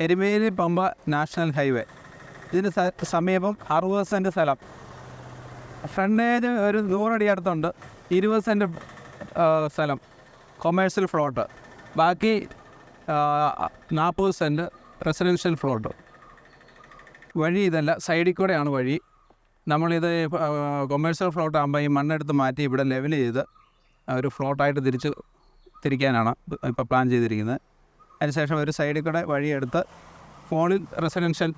Erumeli Pamba national highway. ഇതിന് സമീപം 60 cent സ്ഥലം. ഫ്രണ്ടേജ് ഒരു 100 അടി അടുത്തുണ്ട്. 20 സെൻറ്റ് സ്ഥലം കൊമേഴ്സ്യൽ ഫ്ലോട്ട്. ബാക്കി 40 സെൻറ്റ് റെസിഡൻഷ്യൽ ഫ്ലോട്ട്. വഴി ഇതല്ല, സൈഡിൽ കൂടെയാണ് വഴി. നമ്മളിത് കൊമേഴ്സ്യൽ ഫ്ലോട്ട് ആകുമ്പോൾ ഈ മണ്ണെടുത്ത് മാറ്റി ഇവിടെ ലെവൽ ചെയ്ത് ഒരു ഫ്ലോട്ടായിട്ട് തിരിക്കാനാണ് ഇപ്പോൾ പ്ലാൻ ചെയ്തിരിക്കുന്നത്. അതിനുശേഷം ഒരു സൈഡിൽ കൂടെ വഴിയെടുത്ത് ഫോണിൽ റെസിഡൻഷ്യൽ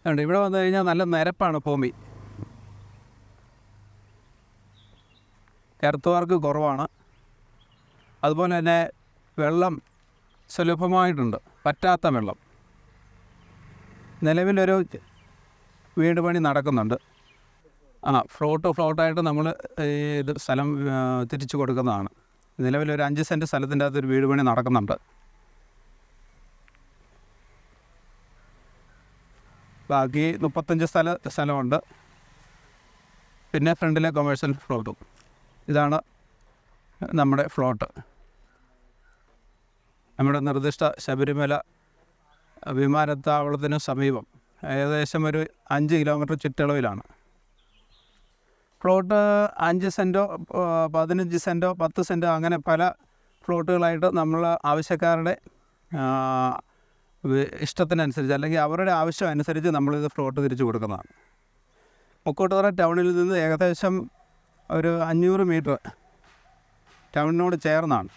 ഉണ്ട്. ഇവിടെ വന്നു കഴിഞ്ഞാൽ നല്ല നിരപ്പാണ് ഭൂമി. എർത്ത് വർക്ക് കുറവാണ്. അതുപോലെ തന്നെ വെള്ളം സുലഭമായിട്ടുണ്ട്, പറ്റാത്ത വെള്ളം. നിലവിലൊരു വീട് പണി നടക്കുന്നുണ്ട്. ഫ്ലോട്ടായിട്ട് നമ്മൾ ഇത് സ്ഥലം തിരിച്ചു കൊടുക്കുന്നതാണ്. നിലവിലൊരു 5 സെൻറ്റ് സ്ഥലത്തിൻ്റെ അകത്തൊരു വീട് പണി നടക്കുന്നുണ്ട്. ബാക്കി 35 സ്ഥലമുണ്ട്. പിന്നെ ഫ്രണ്ടിലെ കൊമേഴ്സ്യൽ ഫ്ലോട്ടും. ഇതാണ് നമ്മുടെ ഫ്ലോട്ട്. നമ്മുടെ നിർദ്ദിഷ്ട ശബരിമല വിമാനത്താവളത്തിന് സമീപം ഏകദേശം ഒരു 5 കിലോമീറ്റർ ചുറ്റളവിലാണ്. പ്ലോട്ട് 5 സെൻറ്റോ 15 സെൻറ്റോ 10 സെൻറ്റോ അങ്ങനെ പല പ്ലോട്ടുകളായിട്ട് നമ്മൾ ആവശ്യക്കാരുടെ ഇഷ്ടത്തിനനുസരിച്ച് അല്ലെങ്കിൽ അവരുടെ ആവശ്യം അനുസരിച്ച് നമ്മളിത് പ്ലോട്ട് തിരിച്ചു കൊടുക്കുന്നതാണ്. മുക്കോട്ടുതറ ടൗണിൽ നിന്ന് ഏകദേശം ഒരു 500 മീറ്റർ ടൗണിനോട് ചേർന്നാണ്.